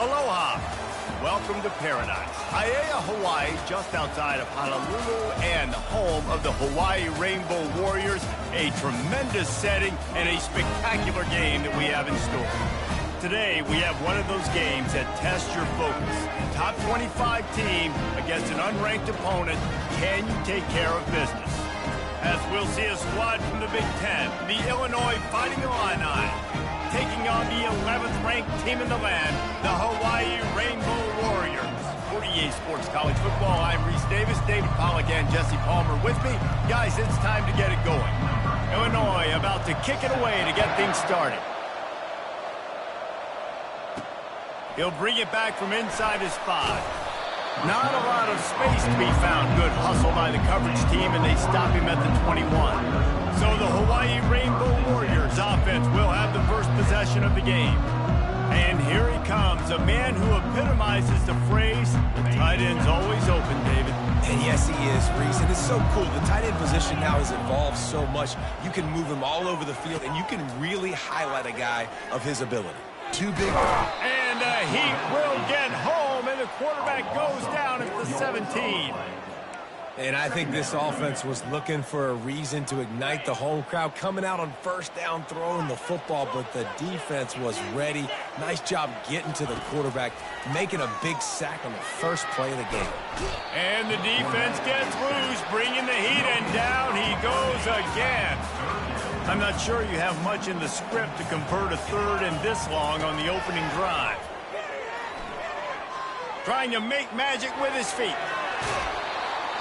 Aloha. Welcome to paradise. Aiea, Hawaii, just outside of Honolulu and the home of the Hawaii Rainbow Warriors. A tremendous setting and a spectacular game that we have in store. Today, we have one of those games that tests your focus. Top 25 team against an unranked opponent. Can you take care of business? As we'll see a squad from the Big Ten, the Illinois Fighting Illini, taking on the 11th ranked team in the land, the Hawaii Rainbow Warriors. 48 Sports College Football, I'm Reese Davis, David Pollack and Jesse Palmer with me. Guys, it's time to get it going. Illinois about to kick it away to get things started. He'll bring it back from inside his 5. Not a lot of space to be found. Good hustle by the coverage team, and they stop him at the 21. So the Hawaii Rainbow Warriors offense will have the first possession of the game. And here he comes, a man who epitomizes the phrase, the tight end's always open, David. And yes, he is, Reese. And it's so cool. The tight end position now has evolved so much. You can move him all over the field, and you can really highlight a guy of his ability. Too big. And he will get home, and the quarterback goes down at the 17. And I think this offense was looking for a reason to ignite the home crowd, coming out on first down, throwing the football, but the defense was ready. Nice job getting to the quarterback, making a big sack on the first play of the game. And the defense gets loose, bringing the heat, and down he goes again. I'm not sure you have much in the script to convert a third and this long on the opening drive. Trying to make magic with his feet.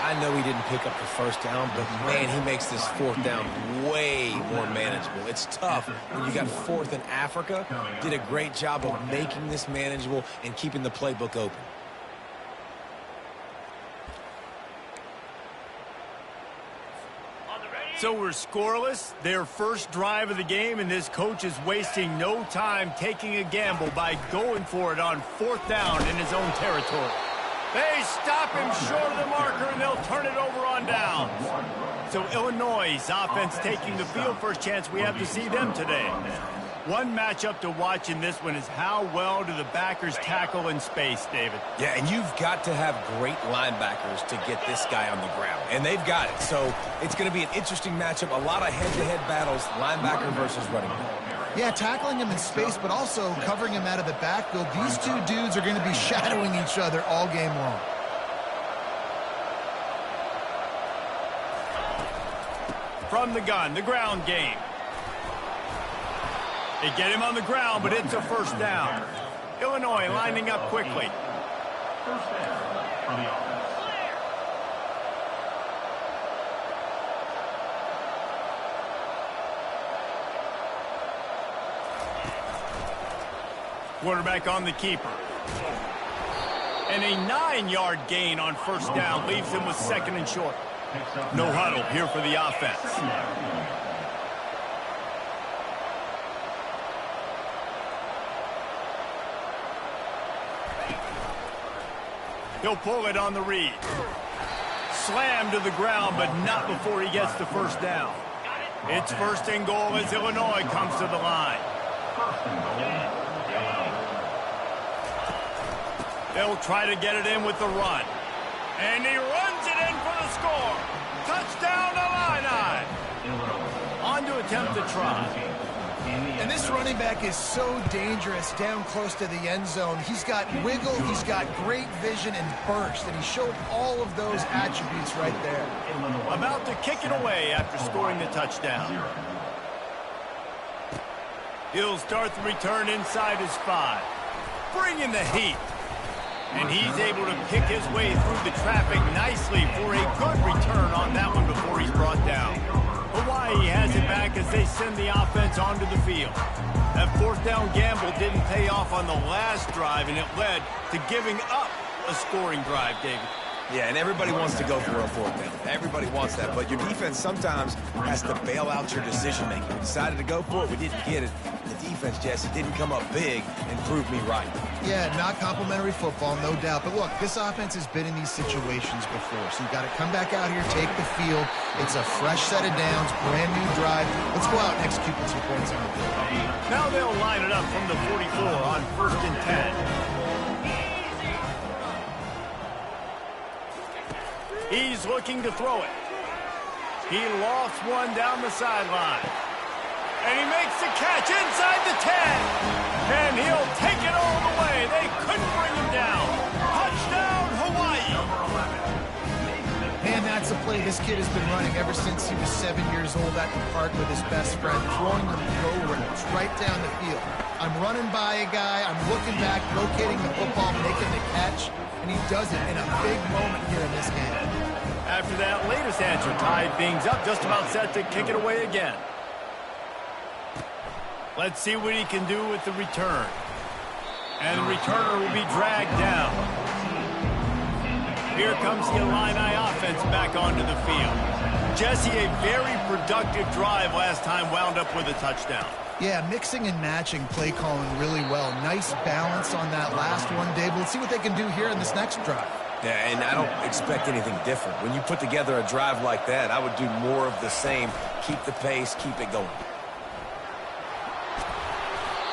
I know he didn't pick up the first down, but, man, he makes this fourth down way more manageable. It's tough when you got fourth in Africa. Did a great job of making this manageable and keeping the playbook open. So we're scoreless, their first drive of the game, and this coach is wasting no time taking a gamble by going for it on fourth down in his own territory. They stop him short of the marker, and they'll turn it over on downs. So Illinois' offense taking the field. First chance we have to see them today. One matchup to watch in this one is how well do the backers tackle in space, David? Yeah, and you've got to have great linebackers to get this guy on the ground, and they've got it. So it's going to be an interesting matchup, a lot of head-to-head battles, linebacker versus running back. Yeah, tackling him in space, but also covering him out of the backfield. These two dudes are going to be shadowing each other all game long. From the gun, the ground game. They get him on the ground, but it's a first down. Illinois lining up quickly. First down on the offense. Quarterback on the keeper. And a 9-yard gain on first down leaves him with second and short. No huddle here for the offense. He'll pull it on the read. Slammed to the ground, but not before he gets the first down. It's first and goal as Illinois comes to the line. They'll try to get it in with the run. And he runs it in for the score. Touchdown, Illini. On to attempt the try. And this running back is so dangerous down close to the end zone. He's got wiggle, he's got great vision and burst, and he showed all of those attributes right there. About to kick it away after scoring the touchdown. He'll start the return inside his 5. Bring in the heat. And he's able to pick his way through the traffic nicely for a good return on that one before he's brought down. Hawaii has it back as they send the offense onto the field. That fourth down gamble didn't pay off on the last drive, and it led to giving up a scoring drive, David. Yeah, and everybody wants to go for a fourth down. Everybody wants that, but your defense sometimes has to bail out your decision-making. We decided to go for it. We didn't get it. The defense, Jesse, didn't come up big and prove me right. Yeah, not complimentary football, no doubt. But look, this offense has been in these situations before, so you've got to come back out here, take the field. It's a fresh set of downs, brand new drive. Let's go out and execute the 2 points on the field. Now they'll line it up from the 44 on 1st and 10. He's looking to throw it. He lofts one down the sideline. And he makes the catch inside the 10. And he'll take it all the way. They couldn't bring him down. Touchdown, Hawaii. Man, that's a play this kid has been running ever since he was 7 years old at the park with his best friend, throwing them go routes right down the field. I'm running by a guy, I'm looking back, rotating the football, making the catch, and he does it in a big moment here in this game. After that latest answer tied things up, just about set to kick it away again. Let's see what he can do with the return. And the returner will be dragged down. Here comes the Illini offense back onto the field. Jesse, a very productive drive last time, wound up with a touchdown. Yeah, mixing and matching play calling really well. Nice balance on that last one, Dave. Let's see what they can do here in this next drive. Yeah, and I don't expect anything different. When you put together a drive like that, I would do more of the same. Keep the pace, keep it going.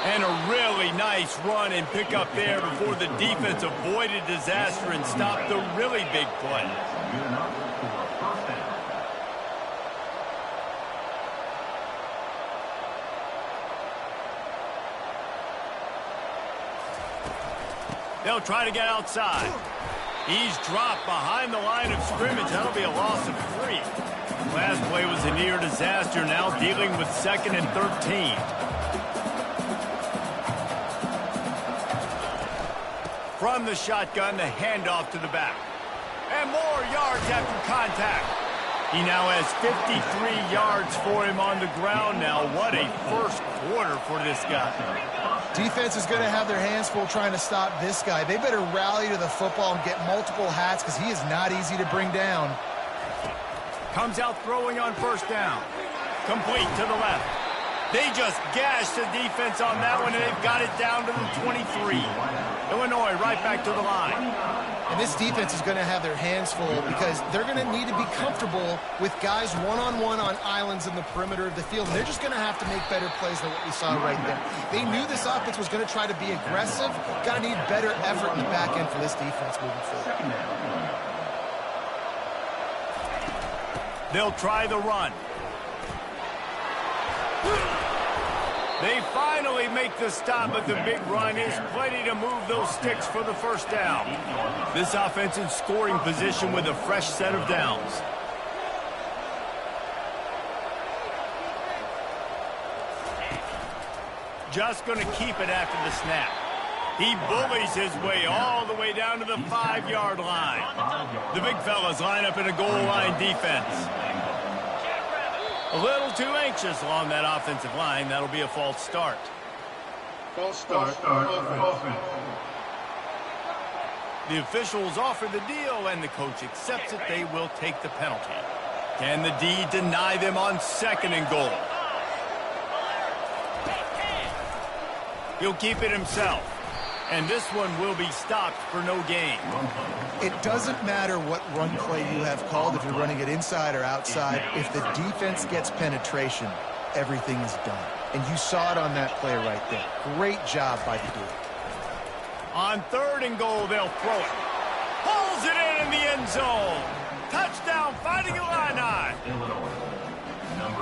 And a really nice run and pick up there before the defense avoided disaster and stopped the really big play. They'll try to get outside. He's dropped behind the line of scrimmage. That'll be a loss of 3. Last play was a near disaster, now dealing with 2nd and 13. From the shotgun, the handoff to the back. And more yards after contact. He now has 53 yards for him on the ground now. What a first quarter for this guy. Defense is going to have their hands full trying to stop this guy. They better rally to the football and get multiple hats because he is not easy to bring down. Comes out throwing on first down. Complete to the left. They just gashed the defense on that one, and they've got it down to the 23. Illinois right back to the line. And this defense is going to have their hands full because they're going to need to be comfortable with guys one-on-one on islands in the perimeter of the field. And they're just going to have to make better plays than what we saw right there. They knew this offense was going to try to be aggressive. Got to need better effort in the back end for this defense moving forward. They'll try the run. They finally make the stop, but the big run is plenty to move those sticks for the first down. This offense in scoring position with a fresh set of downs. Just going to keep it after the snap. He bullies his way all the way down to the 5-yard line. The big fellas line up in a goal line defense. A little too anxious along that offensive line. That'll be a false start. False start. The officials offer the deal, and the coach accepts it. They will take the penalty. Can the D deny them on 2nd and goal? He'll keep it himself. And this one will be stopped for no gain. It doesn't matter what run play you have called, if you're running it inside or outside. If the defense gets penetration, everything is done. And you saw it on that play right there. Great job by the D. On 3rd and goal, they'll throw it. Pulls it in the end zone. Touchdown, Fighting Illini.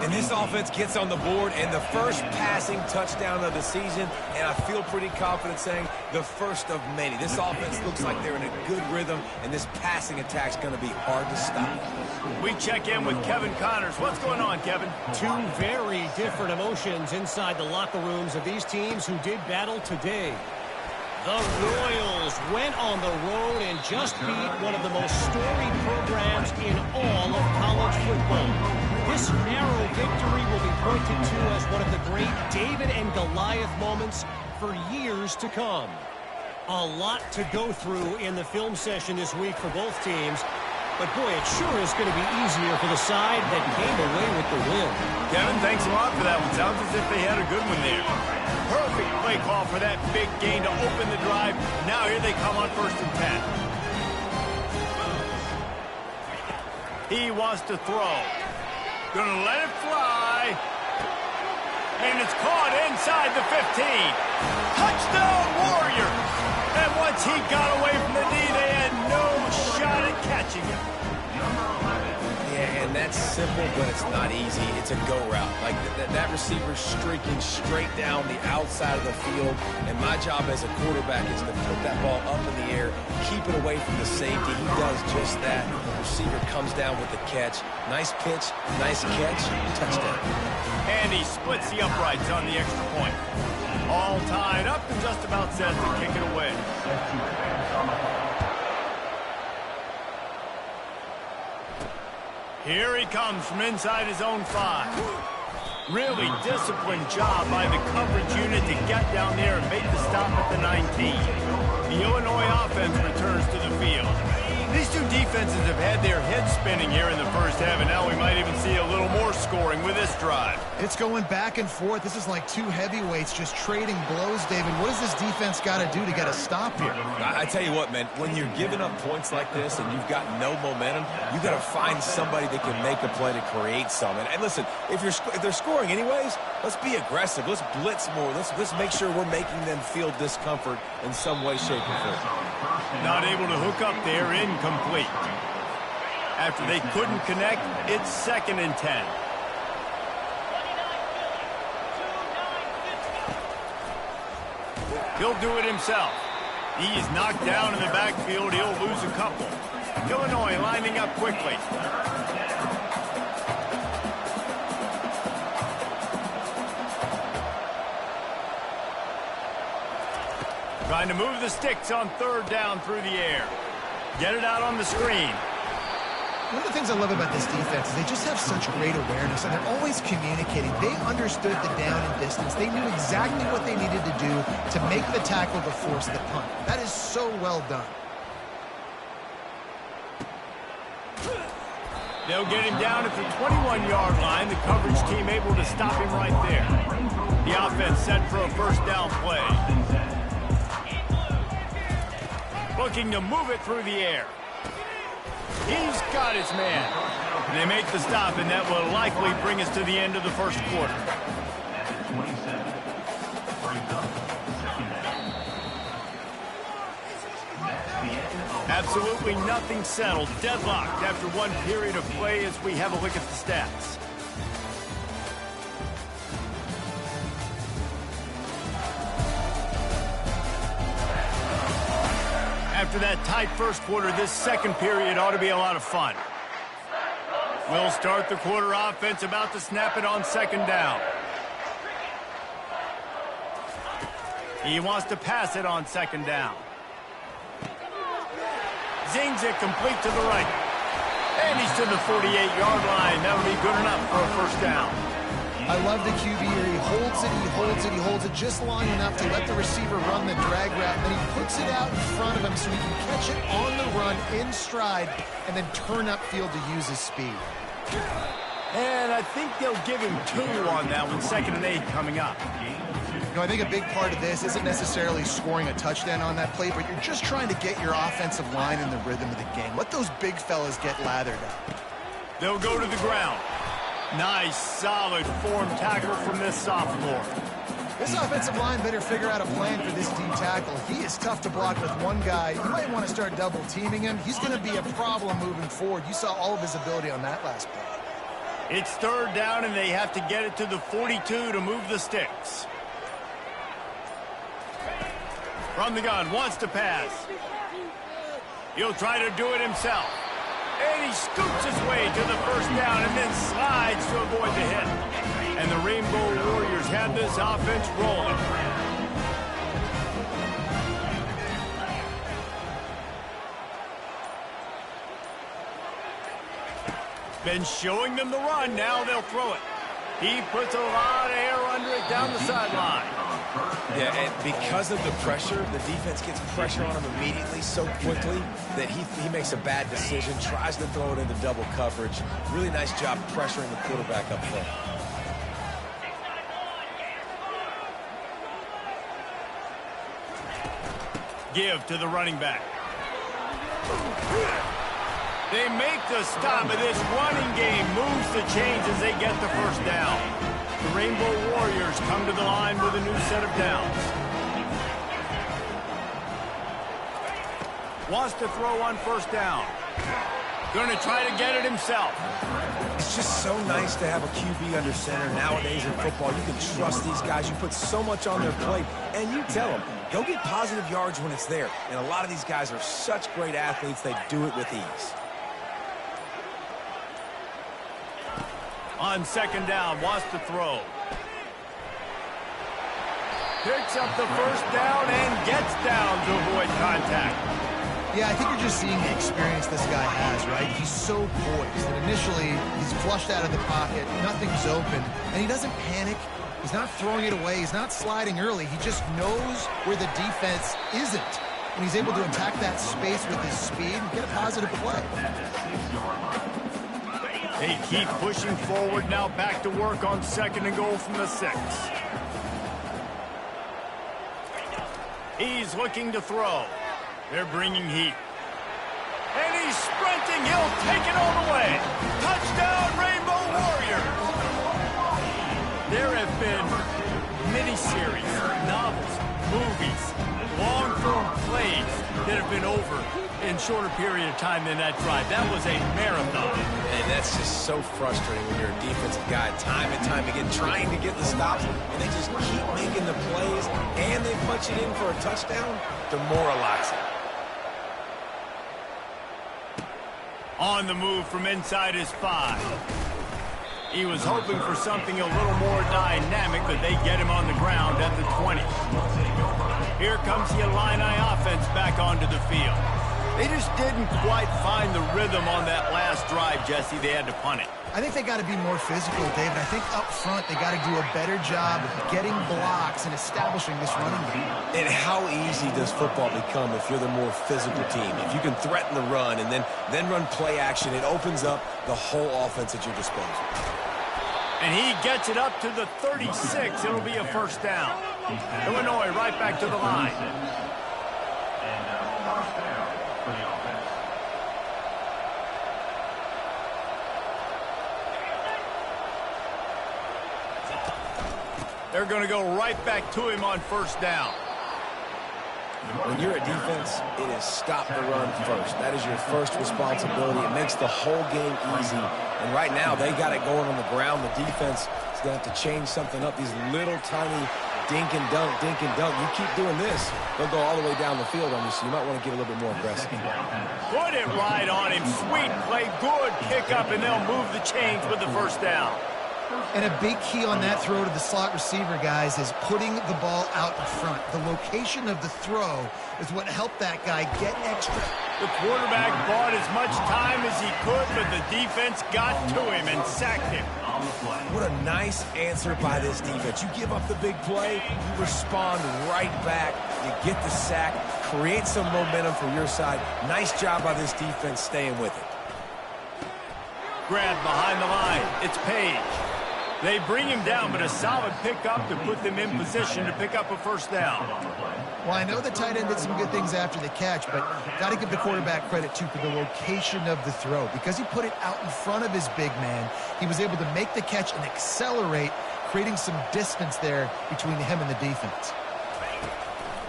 And this offense gets on the board, and the first passing touchdown of the season, and I feel pretty confident saying the first of many. This offense looks like they're in a good rhythm, and this passing attack's going to be hard to stop. We check in with Kevin Connors. What's going on, Kevin? Two very different emotions inside the locker rooms of these teams who did battle today. The Royals went on the road and just beat one of the most storied programs in all of college football. This narrow victory will be pointed to as one of the great David and Goliath moments for years to come. A lot to go through in the film session this week for both teams. But, boy, it sure is going to be easier for the side that came away with the win. Kevin, thanks a lot for that one. Sounds as if they had a good one there. Perfect play call for that big gain to open the drive. Now here they come on 1st and 10. He wants to throw. Gonna let it fly. And it's caught inside the 15. Touchdown, Warriors! And once he got away from the D, they had no shot at catching him. that's simple, but it's not easy. It's a go route. Like that receiver's streaking straight down the outside of the field, and my job as a quarterback is to put that ball up in the air, keep it away from the safety. He does just that. The receiver comes down with the catch. Nice pitch, nice catch, touchdown. And he splits the uprights on the extra point. All tied up and just about set to kick it away. Here he comes from inside his own 5. Really disciplined job by the coverage unit to get down there and make the stop at the 19. The Illinois offense returns to the field. These two defenses have had their heads spinning here in the first half, and now we might even see a little more scoring with this drive. It's going back and forth. This is like two heavyweights just trading blows, David. What does this defense got to do to get a stop here? I tell you what, man, when you're giving up points like this and you've got no momentum, you got to find somebody that can make a play to create some. And listen, if they're scoring anyways, let's be aggressive. Let's blitz more. Let's make sure we're making them feel discomfort in some way, shape, or form. Not able to hook up there, incomplete. After they couldn't connect, it's 2nd and 10. He'll do it himself. He is knocked down in the backfield. He'll lose a couple. Illinois lining up quickly. Trying to move the sticks on 3rd down through the air. Get it out on the screen. One of the things I love about this defense is they just have such great awareness, and they're always communicating. They understood the down and distance. They knew exactly what they needed to do to make the tackle to force the punt. That is so well done. They'll get him down at the 21-yard line. The coverage team able to stop him right there. The offense set for a 1st down play. Looking to move it through the air. He's got his man. And they make the stop, and that will likely bring us to the end of the 1st quarter. Absolutely nothing settled. Deadlocked after one period of play as we have a look at the stats. After that tight 1st quarter, this 2nd period ought to be a lot of fun. We'll start the quarter offense, about to snap it on 2nd down. He wants to pass it on 2nd down. Zings it complete to the right. And he's to the 48-yard line. That'll be good enough for a 1st down. I love the QB here. He holds it, he holds it, he holds it just long enough to let the receiver run the drag route. Then he puts it out in front of him so he can catch it on the run in stride and then turn upfield to use his speed. And I think they'll give him 2 on that one. 2nd and 8 coming up. You know, I think a big part of this isn't necessarily scoring a touchdown on that play, but you're just trying to get your offensive line in the rhythm of the game. Let those big fellas get lathered up. They'll go to the ground. Nice, solid form tackle from this sophomore. This offensive line better figure out a plan for this deep tackle. He is tough to block with one guy. You might want to start double teaming him. He's going to be a problem moving forward. You saw all of his ability on that last play. It's 3rd down, and they have to get it to the 42 to move the sticks. From the gun, wants to pass. He'll try to do it himself. And he scoots his way to the 1st down and then slides to avoid the hit. And the Rainbow Warriors have this offense rolling. Been showing them the run. Now they'll throw it. He puts a lot of air under it down the sideline. Yeah, and because of the pressure, the defense gets pressure on him immediately so quickly that he makes a bad decision, tries to throw it into double coverage. Really nice job pressuring the quarterback up front. Give to the running back. They make the stop, but this running game moves the chains as they get the 1st down. The Rainbow Warriors come to the line with a new set of downs. Wants to throw on 1st down. Going to try to get it himself. so nice to have a QB under center. Nowadays in football, you can trust these guys. You put so much on their plate, and you tell them, go get positive yards when it's there. And a lot of these guys are such great athletes, they do it with ease. On second down, wants to throw. Picks up the first down and gets down to avoid contact. Yeah, I think you're just seeing the experience this guy has, right? He's so poised. And initially, he's flushed out of the pocket. Nothing's open. And he doesn't panic. He's not throwing it away. He's not sliding early. He just knows where the defense isn't. And he's able to attack that space with his speed and get a positive play. They keep pushing forward now, back to work on second and goal from the 6. He's looking to throw. They're bringing heat. And he's sprinting. He'll take it all the way. Touchdown, Rainbow Warriors. There have been miniseries, novels, movies, long-form plays that have been over in shorter period of time than that drive. That was a marathon. And that's just so frustrating when you're a defensive guy, time and time again, trying to get the stops, and they just keep making the plays, and they punch it in for a touchdown. Demoralizing. On the move from inside his 5. He was hoping for something a little more dynamic, but they get him on the ground at the 20. Here comes the Illini offense back onto the field. They just didn't quite find the rhythm on that last drive, Jesse. They had to punt it. I think they got to be more physical, David. I think up front they got to do a better job getting blocks and establishing this running game. And how easy does football become if you're the more physical team? If you can threaten the run and then run play action, it opens up the whole offense at your disposal. And he gets it up to the 36. It'll be a first down. Illinois right back to the line. They're going to go right back to him on first down. When you're a defense, it is stop the run first. That is your first responsibility. It makes the whole game easy. And right now, they got it going on the ground. The defense is going to have to change something up. These little tiny dink and dunk, dink and dunk. You keep doing this, they'll go all the way down the field on you, so you might want to get a little bit more aggressive. Put it right on him. Sweet play, good pickup, and they'll move the chains with the first down. And a big key on that throw to the slot receiver, guys, is putting the ball out in front. The location of the throw is what helped that guy get extra. The quarterback bought as much time as he could, but the defense got to him and sacked him. What a nice answer by this defense. You give up the big play, you respond right back, you get the sack, create some momentum for your side. Nice job by this defense staying with it. Grab behind the line. It's Page. They bring him down, but a solid pickup to put them in position to pick up a first down. Well, I know the tight end did some good things after the catch, but got to give the quarterback credit, too, for the location of the throw. Because he put it out in front of his big man, he was able to make the catch and accelerate, creating some distance there between him and the defense.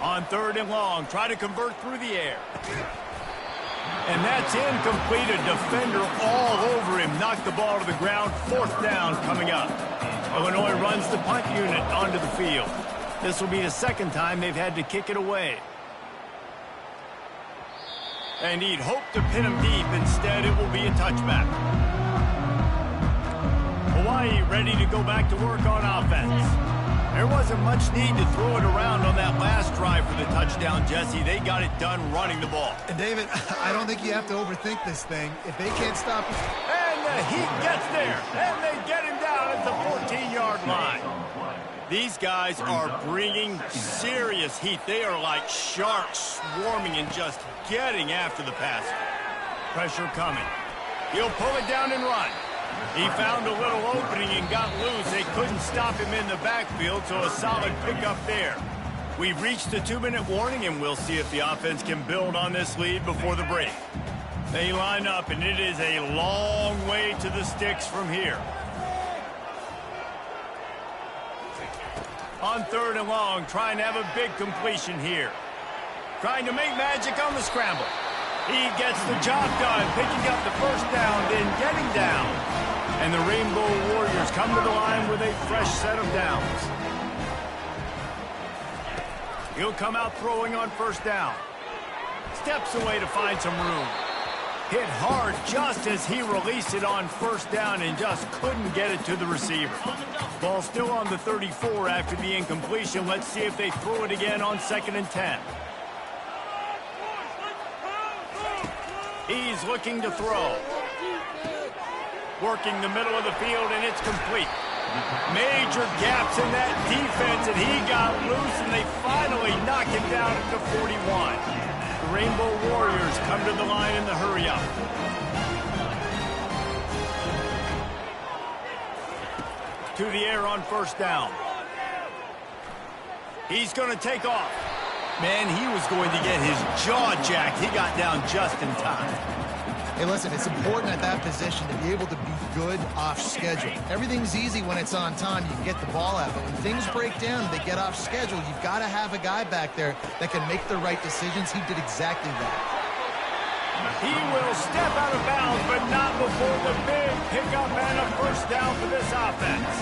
On third and long, try to convert through the air. And that's incomplete. A defender all over him. Knocked the ball to the ground. Fourth down coming up. Illinois runs the punt unit onto the field. This will be the second time they've had to kick it away. And he'd hoped to pin him deep. Instead, it will be a touchback. Hawaii ready to go back to work on offense. There wasn't much need to throw it around on that last drive for the touchdown, Jesse. They got it done running the ball. And, David, I don't think you have to overthink this thing. If they can't stop it. And the heat gets there. And they get him down at the 14-yard line. These guys are bringing serious heat. They are like sharks swarming and just getting after the passer. Pressure coming. He'll pull it down and run. He found a little opening and got loose. They couldn't stop him in the backfield, so a solid pickup there. We've reached the 2-minute warning, and we'll see if the offense can build on this lead before the break. They line up, and it is a long way to the sticks from here. On third and long, trying to have a big completion here. Trying to make magic on the scramble. He gets the job done, picking up the first down, then getting down. And the Rainbow Warriors come to the line with a fresh set of downs. He'll come out throwing on first down. Steps away to find some room. Hit hard just as he released it on first down and just couldn't get it to the receiver. Ball still on the 34 after the incompletion. Let's see if they throw it again on 2nd and 10. He's looking to throw. Working the middle of the field, and it's complete. Major gaps in that defense, and he got loose, and they finally knock him down at the 41. The Rainbow Warriors come to the line in the hurry-up. To the air on first down. He's going to take off. Man, he was going to get his jaw jacked. He got down just in time. Hey, listen, it's important at that position to be able to be good off schedule. Everything's easy when it's on time. You can get the ball out. But when things break down and they get off schedule, you've got to have a guy back there that can make the right decisions. He did exactly that. He will step out of bounds, but not before the big pickup and a first down for this offense.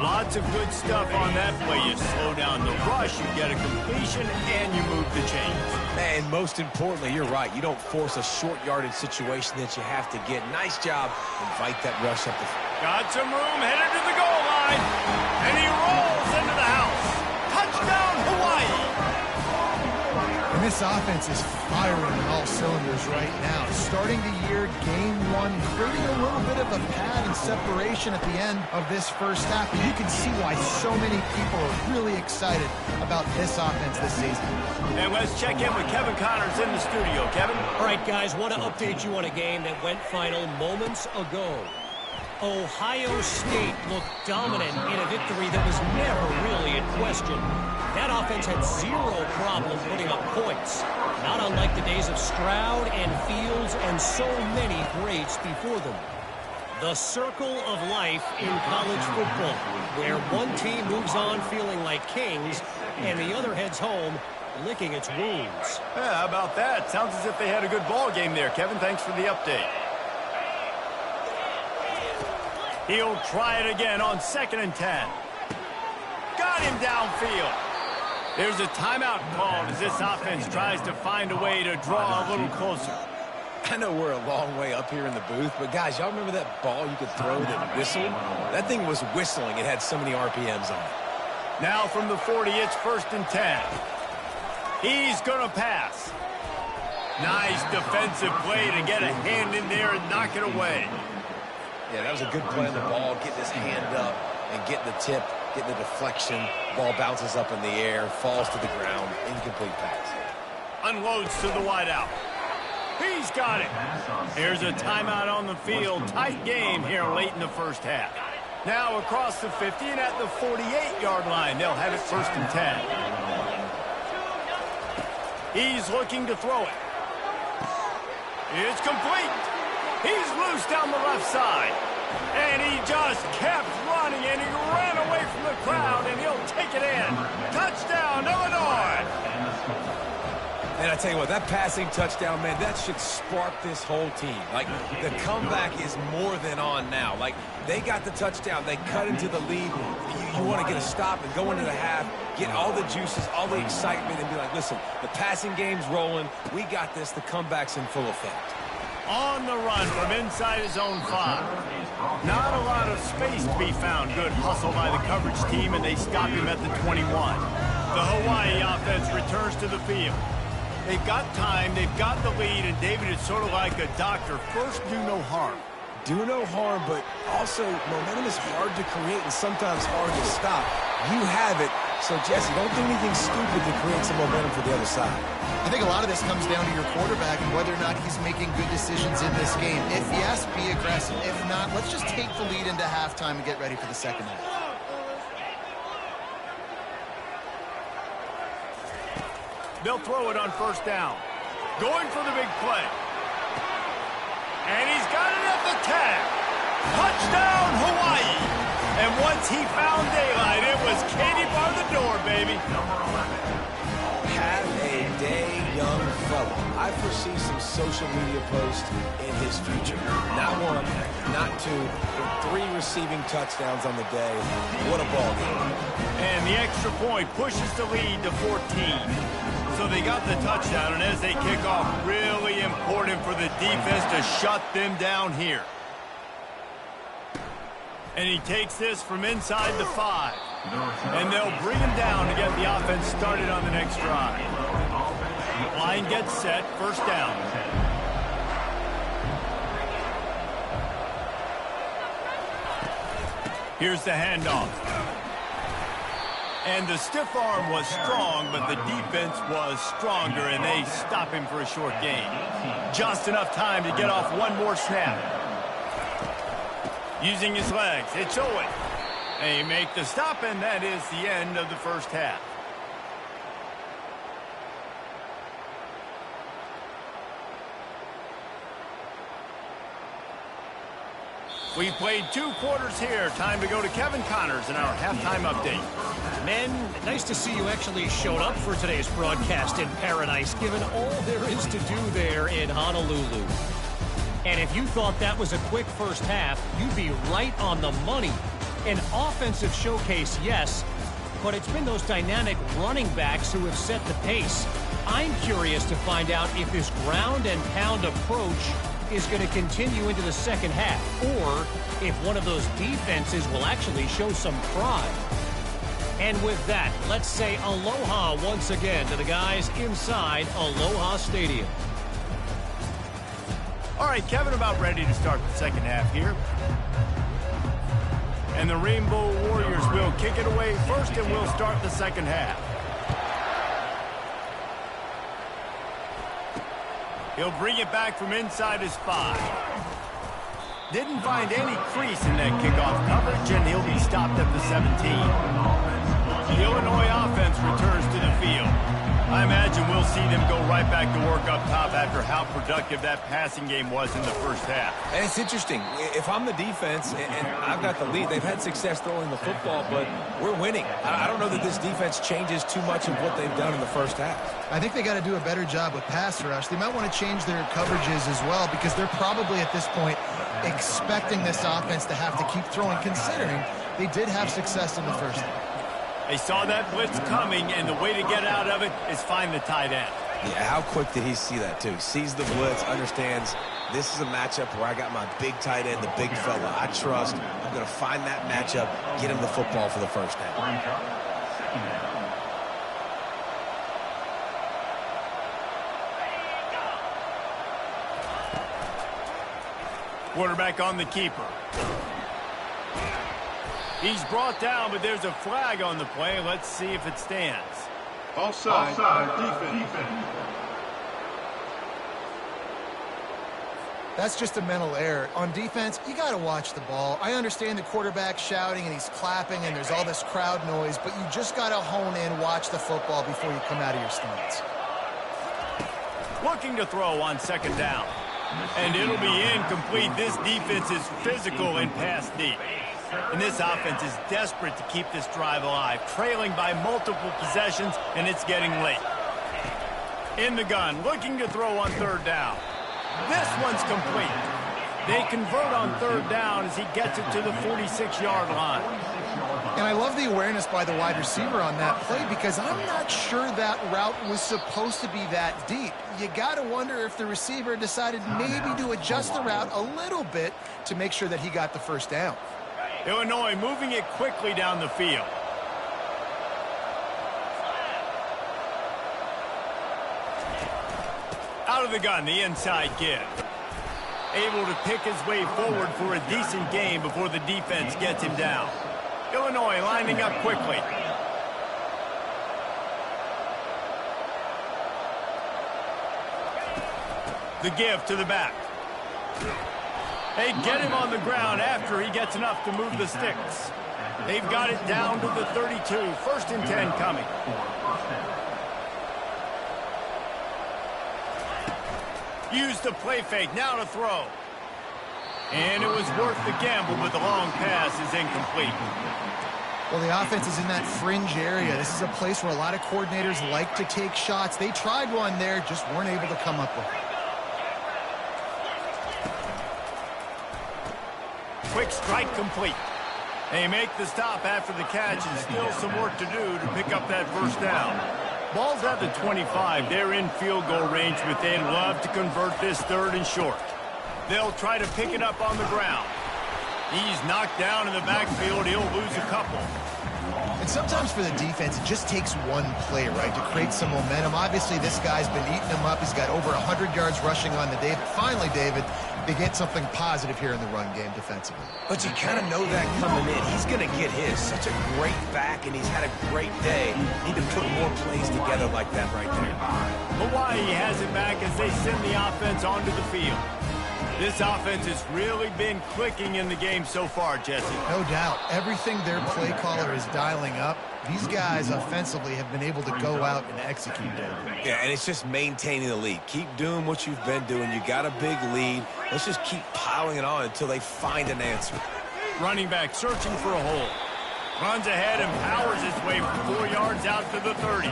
Lots of good stuff on that play. You slow down the rush, you get a completion, and you move the chains. And most importantly, you're right. You don't force a short yardage situation that you have to get. Nice job. Invite that rush up the field. Got some room, headed to the goal line, and he rolls into the house. Touchdown, Hawaii! And this offense is firing on all cylinders right now. Starting the year, game one, creating a little bit of a pad and separation at the end of this first half. And you can see why so many people are really excited about this offense this season. And let's check in with Kevin Connors in the studio. Kevin? All right, guys, want to update you on a game that went final moments ago. Ohio State looked dominant in a victory that was never really in question. That offense had zero problem putting up points, not unlike the days of Stroud and Fields and so many greats before them. The circle of life in college football, where one team moves on feeling like kings and the other heads home licking its wounds. Yeah, how about that? Sounds as if they had a good ball game there, Kevin. Thanks for the update. He'll try it again on 2nd and 10. Got him downfield. There's a timeout called as this offense tries to find a way to draw a little closer. I know we're a long way up here in the booth, but guys, y'all remember that ball you could throw that whistled? That thing was whistling. It had so many RPMs on it. Now from the 40, it's 1st and 10. He's going to pass. Nice defensive play to get a hand in there and knock it away. Yeah, that was a good play on the ball, getting his hand up and getting the tip, getting the deflection. Ball bounces up in the air, falls to the ground, incomplete pass. Unloads to the wideout. He's got it. Here's a timeout on the field. Tight game here late in the first half. Now across the 50 and at the 48-yard line. They'll have it 1st and 10. He's looking to throw it. It's complete. He's loose down the left side. And he just kept running, and he ran away from the crowd, and he'll take it in. Touchdown, Illinois! And I tell you what, that passing touchdown, man, that should spark this whole team. Like, the comeback is more than on now. Like, they got the touchdown. They cut into the lead. You want to get a stop and go into the half, get all the juices, all the excitement, and be like, listen, the passing game's rolling. We got this. The comeback's in full effect. On the run from inside his own 5. Not a lot of space to be found. Good hustle by the coverage team, and they stop him at the 21. The Hawaii offense returns to the field. They've got time, they've got the lead, and David is sort of like a doctor. First, do no harm. Do no harm, but also momentum is hard to create and sometimes hard to stop. You have it, so Jesse, don't do anything stupid to create some momentum for the other side. I think a lot of this comes down to your quarterback and whether or not he's making good decisions in this game. If yes, be aggressive. If not, let's just take the lead into halftime and get ready for the second half. They'll throw it on first down. Going for the big play. And he's got it at the tag. Touchdown, Hawaii. And once he found daylight, it was Katie bar the door, baby. Have a day, young fella. I foresee some social media posts in his future. Not one, not two, but 3 receiving touchdowns on the day. What a ball game. And the extra point pushes the lead to 14. So they got the touchdown, and as they kick off, really important for the defense to shut them down here. And he takes this from inside the 5. And they'll bring him down to get the offense started on the next drive. Line gets set, first down. Here's the handoff. And the stiff arm was strong, but the defense was stronger, and they stop him for a short gain. Just enough time to get off one more snap. Using his legs, it's Owen. And he make the stop, and that is the end of the first half. We played 2 quarters here. Time to go to Kevin Connors in our halftime update. Men, nice to see you actually showed up for today's broadcast in paradise, given all there is to do there in Honolulu. And if you thought that was a quick first half, you'd be right on the money. An offensive showcase, yes, but it's been those dynamic running backs who have set the pace. I'm curious to find out if this ground and pound approach is going to continue into the second half, or if one of those defenses will actually show some pride. And with that, let's say aloha once again to the guys inside Aloha Stadium. All right, Kevin, about ready to start the second half here. And the Rainbow Warriors will kick it away first, and we'll start the second half. He'll bring it back from inside his 5. Didn't find any crease in that kickoff coverage, and he'll be stopped at the 17. The Illinois offense returns to the field. I imagine we'll see them go right back to work up top after how productive that passing game was in the first half. And it's interesting. If I'm the defense and I've got the lead, they've had success throwing the football, but we're winning. I don't know that this defense changes too much of what they've done in the first half. I think they got to do a better job with pass rush. They might want to change their coverages as well, because they're probably at this point expecting this offense to have to keep throwing, considering they did have success in the first half. They saw that blitz coming, and the way to get out of it is find the tight end. Yeah, how quick did he see that, too? Sees the blitz, understands this is a matchup where I got my big tight end, the big fella I trust. I'm going to find that matchup, get him the football for the first down. Quarterback on the keeper. He's brought down, but there's a flag on the play. Let's see if it stands. Offside. Defense. That's just a mental error. On defense, you got to watch the ball. I understand the quarterback shouting and he's clapping and there's all this crowd noise, but you just got to hone in, watch the football before you come out of your stance. Looking to throw on second down. And it'll be incomplete. This defense is physical and pass deep. And this offense is desperate to keep this drive alive, trailing by multiple possessions, and it's getting late. In the gun, looking to throw on third down. This one's complete. They convert on third down as he gets it to the 46-yard line. And I love the awareness by the wide receiver on that play, because I'm not sure that route was supposed to be that deep. You got to wonder if the receiver decided maybe to adjust the route a little bit to make sure that he got the first down. Illinois moving it quickly down the field. Out of the gun, the inside give. Able to pick his way forward for a decent gain before the defense gets him down. Illinois lining up quickly. The give to the back. They get him on the ground after he gets enough to move the sticks. They've got it down to the 32. First and 10 coming. Use the play fake. Now to throw. And it was worth the gamble, but the long pass is incomplete. Well, the offense is in that fringe area. This is a place where a lot of coordinators like to take shots. They tried one there, just weren't able to come up with it. Quick strike complete. They make the stop after the catch, and still some work to do to pick up that first down. Ball's at the 25. They're in field goal range, but they'd love to convert this 3rd and short. They'll try to pick it up on the ground. He's knocked down in the backfield. He'll lose a couple. And sometimes for the defense, it just takes one play, right, to create some momentum. Obviously, this guy's been eating them up. He's got over 100 yards rushing on the day. But finally, David, they get something positive here in the run game defensively. But you kind of know that coming in. He's going to get his. Such a great back, and he's had a great day. Need to put more plays together like that right there. Hawaii has it back as they send the offense onto the field. This offense has really been clicking in the game so far, Jesse. No doubt. Everything their play caller is dialing up, these guys offensively have been able to go out and execute it. Yeah, and it's just maintaining the lead. Keep doing what you've been doing. You got a big lead. Let's just keep piling it on until they find an answer. Running back searching for a hole. Runs ahead and powers his way for 4 yards out to the 30.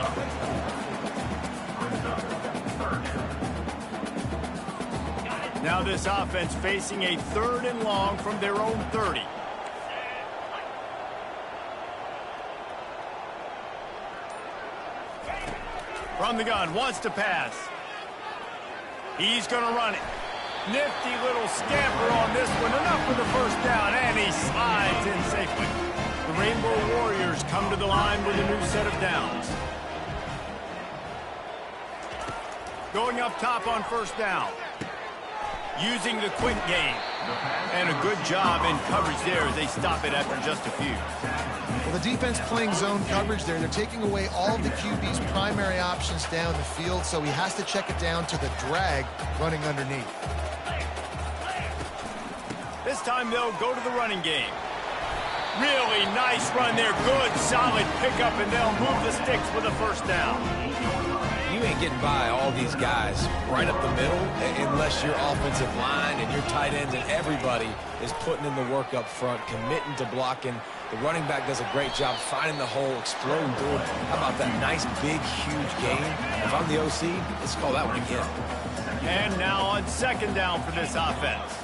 Now this offense facing a 3rd and long from their own 30. From the gun, wants to pass. He's going to run it. Nifty little scamper on this one. Enough for the first down, and he slides in safely. The Rainbow Warriors come to the line with a new set of downs. Going up top on first down. Using the quick game. And a good job in coverage there as they stop it after just a few. Well, the defense playing zone coverage there. They're taking away all of the QB's primary options down the field, so he has to check it down to the drag running underneath. This time they'll go to the running game. Really nice run there. Good, solid pickup, and they'll move the sticks with a first down. You ain't getting by all these guys right up the middle unless your offensive line and your tight ends and everybody is putting in the work up front, committing to blocking. The running back does a great job finding the hole, exploding through it. How about that nice, big, huge gain? If I'm the OC, let's call that one again. And now on second down for this offense.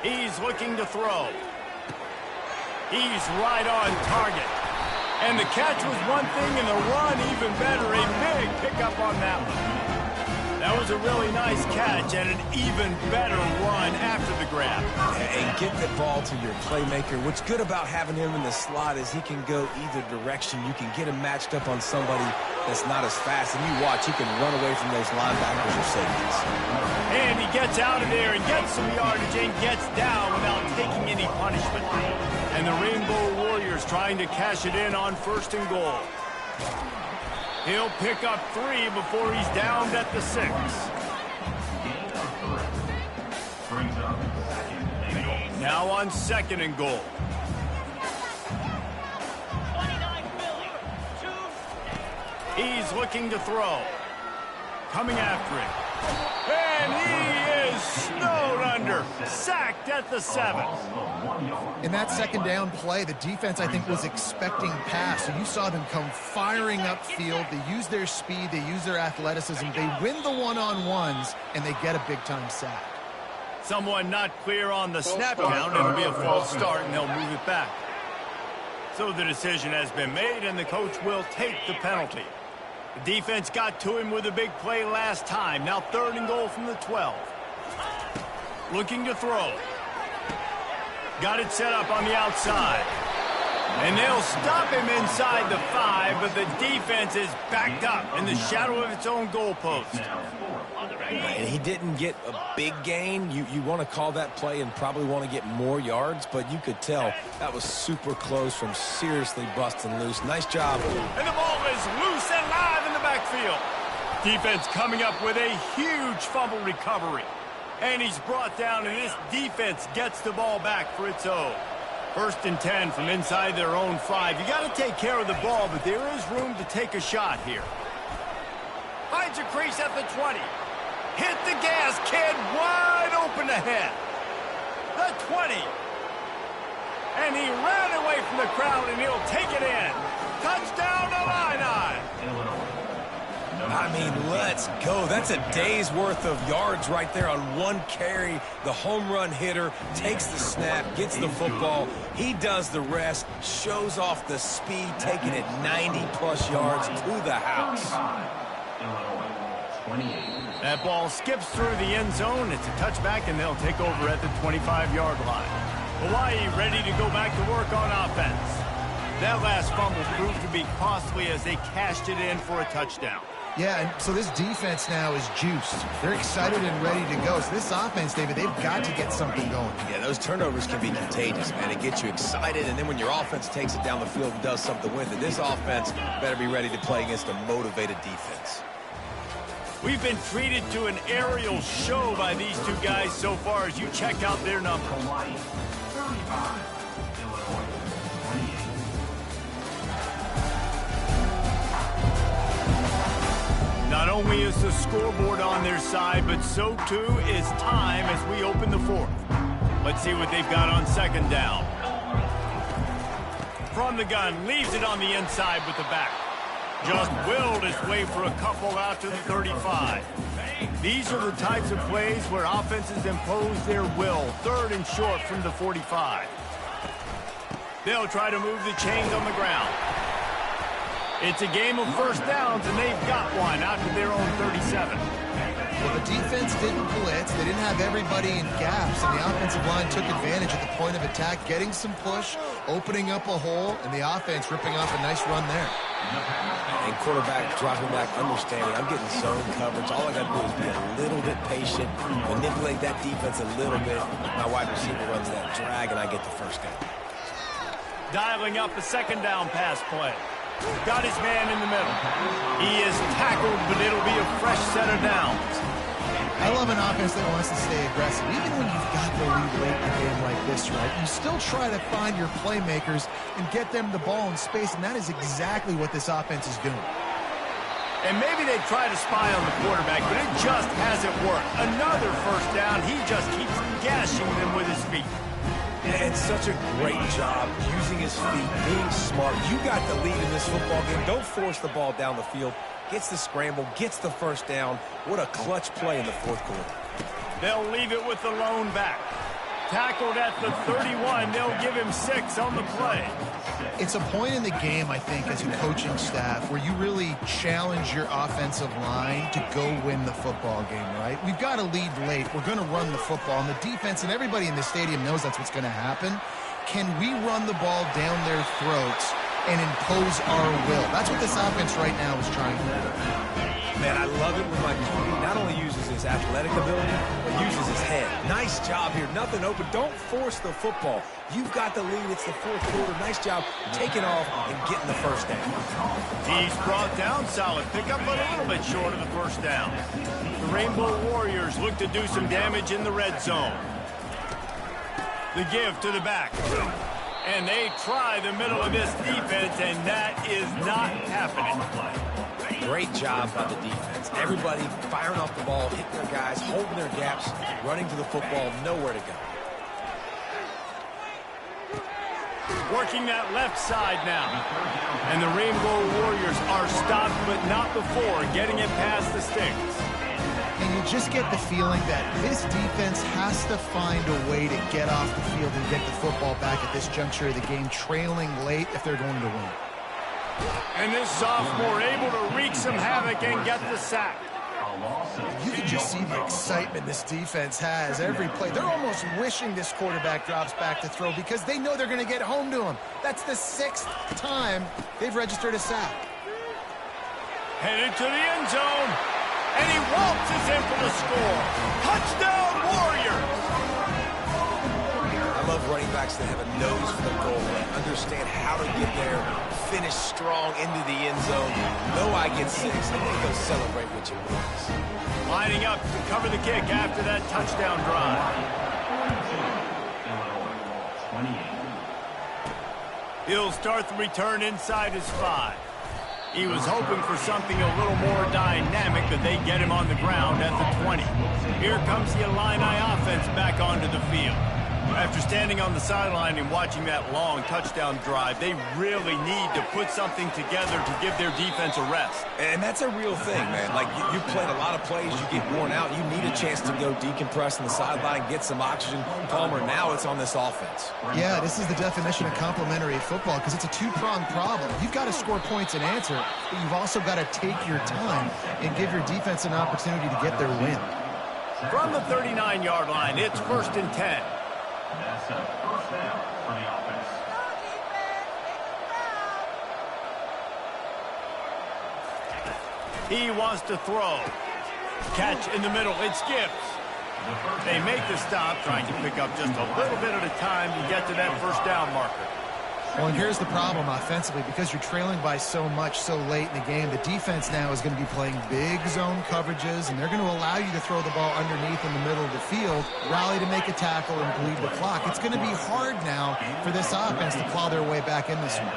He's looking to throw. He's right on target. And the catch was one thing, and the run even better. A big pickup on that one. That was a really nice catch and an even better run after the grab. And get the ball to your playmaker. What's good about having him in the slot is he can go either direction. You can get him matched up on somebody that's not as fast. And you watch, he can run away from those linebackers or safeties. And he gets out of there and gets some yardage and gets down without taking any punishment. And the Rainbow Warriors trying to cash it in on first and goal. He'll pick up 3 before he's downed at the 6. Now on second and goal. He's looking to throw. Coming after him. And he is snowed under. Sacked at the 7. In that second down play, the defense, I think, was expecting pass. So you saw them come firing upfield. They use their speed. They use their athleticism. They win the one-on-ones, and they get a big-time sack. Someone not clear on the snap count. It'll be a false start, and they'll move it back. So the decision has been made, and the coach will take the penalty. The defense got to him with a big play last time. Now third and goal from the 12. Looking to throw. Got it set up on the outside. And they'll stop him inside the 5, but the defense is backed up in the shadow of its own goalpost. And he didn't get a big gain. You want to call that play and probably want to get more yards, but you could tell that was super close from seriously busting loose. Nice job. And the ball is loose and live in the backfield. Defense coming up with a huge fumble recovery. And he's brought down, and this defense gets the ball back for its own. First and 10 from inside their own 5. You got to take care of the ball, but there is room to take a shot here. Finds a crease at the 20. Hit the gas, kid. Wide open ahead. The 20. And he ran away from the crowd, and he'll take it in. Touchdown, Illini! I mean, let's go. That's a day's worth of yards right there on one carry. The home run hitter takes the snap, gets the football. He does the rest, shows off the speed, taking it 90-plus yards to the house. That ball skips through the end zone. It's a touchback, and they'll take over at the 25-yard line. Hawaii ready to go back to work on offense. That last fumble proved to be costly as they cashed it in for a touchdown. Yeah, and so this defense now is juiced. They're excited and ready to go. So this offense, David, they've got to get something going. Yeah, those turnovers can be contagious, man. It gets you excited, and then when your offense takes it down the field and does something with it, this offense better be ready to play against a motivated defense. We've been treated to an aerial show by these two guys so far as you check out their numbers. Not only is the scoreboard on their side, but so too is time as we open the fourth. Let's see what they've got on second down. From the gun, leaves it on the inside with the back. Just willed his way for a couple out to the 35. These are the types of plays where offenses impose their will. Third and short from the 45. They'll try to move the chains on the ground. It's a game of first downs, and they've got one out to their own 37. Well, the defense didn't blitz. They didn't have everybody in gaps, and the offensive line took advantage at the point of attack, getting some push, opening up a hole, and the offense ripping off a nice run there. And quarterback dropping back, understanding I'm getting zone coverage. All I got to do is be a little bit patient, manipulate that defense a little bit. My wide receiver runs that drag, and I get the first down. Dialing up a second down pass play. Got his man in the middle. He is tackled, but it'll be a fresh set of downs. I love an offense that wants to stay aggressive. Even when you've got the lead late in a game like this, right, you still try to find your playmakers and get them the ball in space, and that is exactly what this offense is doing. And maybe they try to spy on the quarterback, but it just hasn't worked. Another first down. He just keeps gashing them with his feet. And such a great job using his feet, being smart. You got the lead in this football game. Don't force the ball down the field. Gets the scramble, gets the first down. What a clutch play in the fourth quarter. They'll leave it with the lone back. Tackled at the 31. They'll give him 6 on the play. It's a point in the game, I think, as a coaching staff where you really challenge your offensive line to go win the football game, right? We've got a lead late. We're going to run the football. And the defense and everybody in the stadium knows that's what's going to happen. Can we run the ball down their throats and impose our will? That's what this offense right now is trying to do. Man, I love it when my QB not only uses his athletic ability, but uses his head. Nice job here. Nothing open. Don't force the football. You've got the lead. It's the fourth quarter. Nice job taking off and getting the first down. He's brought down. Solid pickup, but a little bit short of the first down. The Rainbow Warriors look to do some damage in the red zone. The give to the back. And they try the middle of this defense, and that is not happening. Great job by the defense. Everybody firing off the ball, hitting their guys, holding their gaps, running to the football, nowhere to go. Working that left side now. And the Rainbow Warriors are stopped, but not before getting it past the sticks. And you just get the feeling that this defense has to find a way to get off the field and get the football back at this juncture of the game, trailing late if they're going to win. And this sophomore able to wreak some havoc and get the sack. You can just see the excitement this defense has every play. They're almost wishing this quarterback drops back to throw because they know they're going to get home to him. That's the 6th time they've registered a sack. Headed to the end zone. And he waltzes in for the score. Touchdown, Warriors! I love running backs that have a nose for the goal line, understand how to get there, finish strong into the end zone. Know I get 6, and then go celebrate with your boys. Lining up to cover the kick after that touchdown drive. He'll start the return inside his 5. He was hoping for something a little more dynamic, but they get him on the ground at the 20. Here comes the Illini offense back onto the field. After standing on the sideline and watching that long touchdown drive, they really need to put something together to give their defense a rest. And that's a real thing, man. Like, you played a lot of plays, you get worn out, you need a chance to go decompress on the sideline, get some oxygen. Palmer, now it's on this offense. Yeah, this is the definition of complementary football because it's a two-pronged problem. You've got to score points and answer, but you've also got to take your time and give your defense an opportunity to get their win. From the 39-yard line, it's 1st and 10. That's a first down for the offense. He wants to throw. Catch in the middle. It's Gibbs. They make the stop, trying to pick up just a little bit at a time to get to that first down marker. Well, and here's the problem offensively. Because you're trailing by so much so late in the game, the defense now is going to be playing big zone coverages, and they're going to allow you to throw the ball underneath in the middle of the field, rally to make a tackle, and bleed the clock. It's going to be hard now for this offense to claw their way back in this one.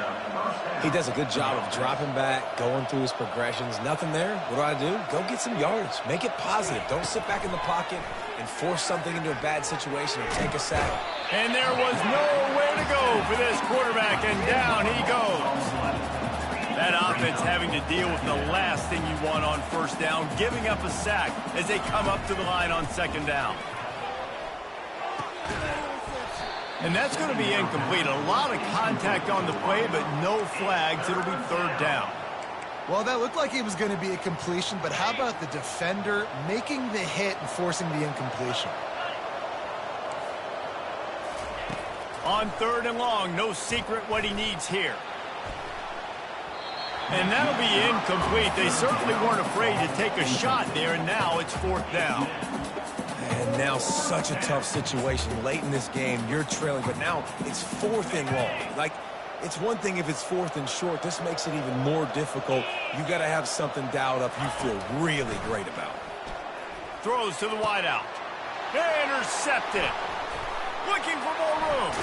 He does a good job of dropping back, going through his progressions. Nothing there. What do? Go get some yardage. Make it positive. Don't sit back in the pocket and force something into a bad situation or take a sack. And there was nowhere to go for this quarterback, and down he goes. That offense having to deal with the last thing you want on first down, giving up a sack as they come up to the line on 2nd down. And that's going to be incomplete. A lot of contact on the play, but no flags. It'll be 3rd down. Well, that looked like it was going to be a completion, but how about the defender making the hit and forcing the incompletion? On 3rd and long, no secret what he needs here. And that'll be incomplete. They certainly weren't afraid to take a shot there, and now it's 4th down. And now such a tough situation. Late in this game, you're trailing, but now it's 4th and long. Like, it's one thing if it's 4th and short. This makes it even more difficult. You got to have something dialed up you feel really great about. Throws to the wideout. Intercepted. Looking for more room.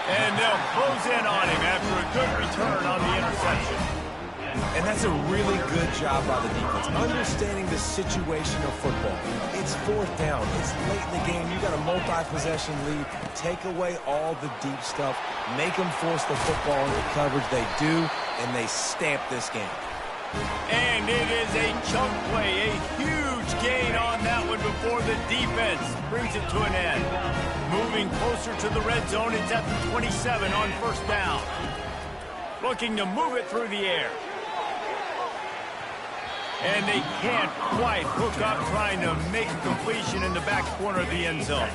And they'll close in on him after a good return on the interception. And that's a really good job by the defense, understanding the situation of football. It's 4th down. It's late in the game. You got a multi-possession lead. Take away all the deep stuff. Make them force the football into coverage. They do, and they stamp this game. And it is a chunk play, a huge gain on that one before the defense brings it to an end. Moving closer to the red zone, it's at the 27 on 1st down. Looking to move it through the air. And they can't quite hook up, trying to make a completion in the back corner of the end zone.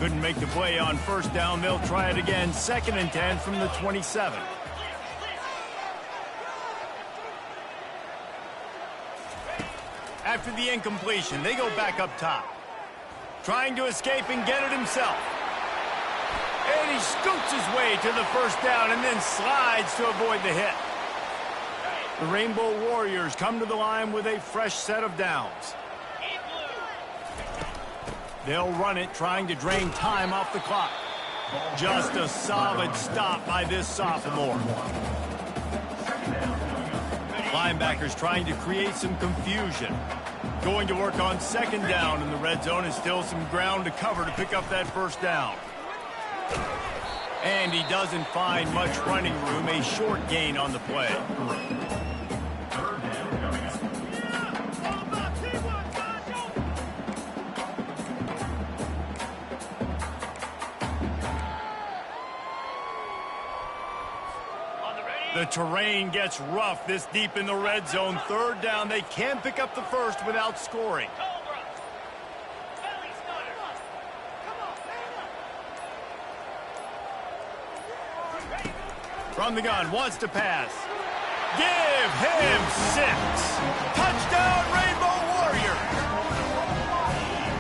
Couldn't make the play on 1st down. They'll try it again, 2nd and 10 from the 27. After the incompletion, they go back up top. Trying to escape and get it himself. And he scoots his way to the 1st down and then slides to avoid the hit. The Rainbow Warriors come to the line with a fresh set of downs. They'll run it, trying to drain time off the clock. Just a solid stop by this sophomore. Linebackers trying to create some confusion. Going to work on 2nd down in the red zone, and still some ground to cover to pick up that 1st down. And he doesn't find much running room, a short gain on the play. The terrain gets rough this deep in the red zone. 3rd down, they can pick up the 1st without scoring. From the gun, wants to pass. Give him 6. Touchdown, Rainbow Warriors.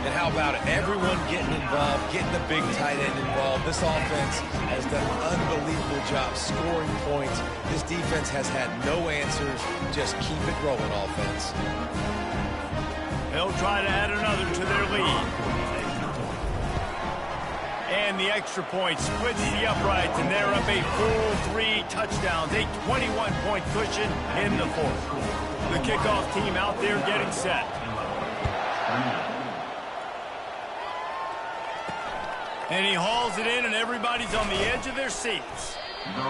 And how about it? Everyone getting involved, getting the big tight end involved. This offense has done an unbelievable job scoring points. This defense has had no answers. Just keep it rolling, offense. They'll try to add another to their lead. And the extra point splits the uprights, and they're up a full 3 touchdowns, a 21-point cushion in the 4th. The kickoff team out there getting set. And he hauls it in, and everybody's on the edge of their seats.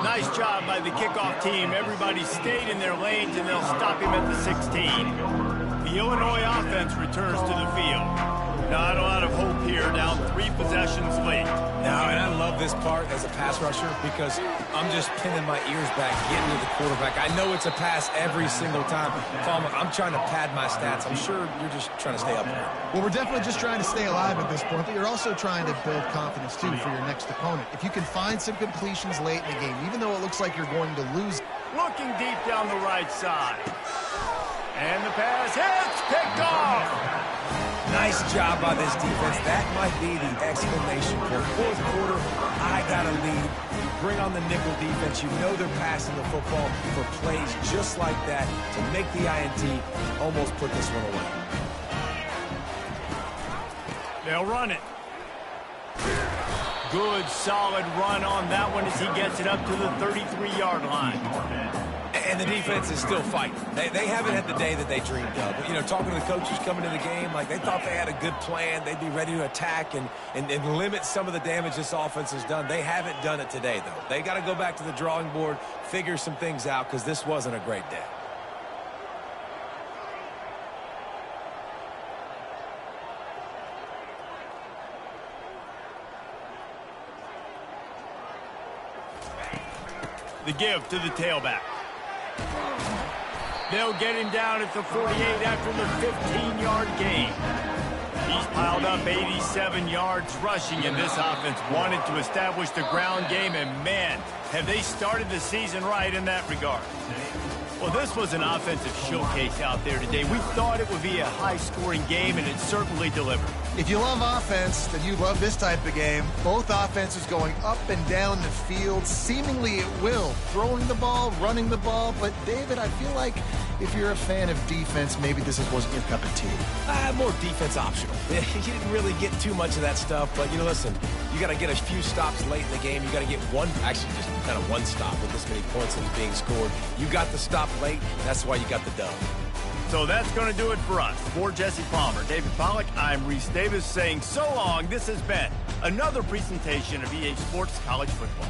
Nice job by the kickoff team. Everybody stayed in their lanes, and they'll stop him at the 16. The Illinois offense returns to the field. Not a lot of hope here, down 3 possessions late. Now, and I love this part as a pass rusher because I'm just pinning my ears back, getting to the quarterback. I know it's a pass every single time. Palmer, I'm trying to pad my stats. I'm sure you're just trying to stay up there. Well, we're definitely just trying to stay alive at this point, but you're also trying to build confidence, too, for your next opponent. If you can find some completions late in the game, even though it looks like you're going to lose. Looking deep down the right side. And the pass hits, picked off. Nice job by this defense. That might be the exclamation point. Fourth quarter, I got a lead. You bring on the nickel defense. You know they're passing the football for plays just like that to make the INT, almost put this one away. They'll run it. Good, solid run on that one as he gets it up to the 33-yard line. And the defense is still fighting. They haven't had the day that they dreamed of. But, you know, talking to the coaches coming to the game, like they thought they had a good plan. They'd be ready to attack and limit some of the damage this offense has done. They haven't done it today, though. They got to go back to the drawing board, figure some things out, because this wasn't a great day. The give to the tailback. They'll get him down at the 48 after the 15-yard gain. He's piled up 87 yards rushing, and this offense wanted to establish the ground game, and man, have they started the season right in that regard. Well, this was an offensive showcase out there today. We thought it would be a high-scoring game, and it certainly delivered. If you love offense, then you love this type of game. Both offenses going up and down the field, seemingly at will. Throwing the ball, running the ball. But, David, I feel like if you're a fan of defense, maybe this wasn't your cup of tea. More defense optional. You didn't really get too much of that stuff. But, you know, listen, you got to get a few stops late in the game. You got to get actually just kind of one stop with this many points that's being scored. You got the stop late. That's why you got the dub. So that's going to do it for us. For Jesse Palmer, David Pollack, I'm Reese Davis saying so long. This has been another presentation of EA Sports College Football.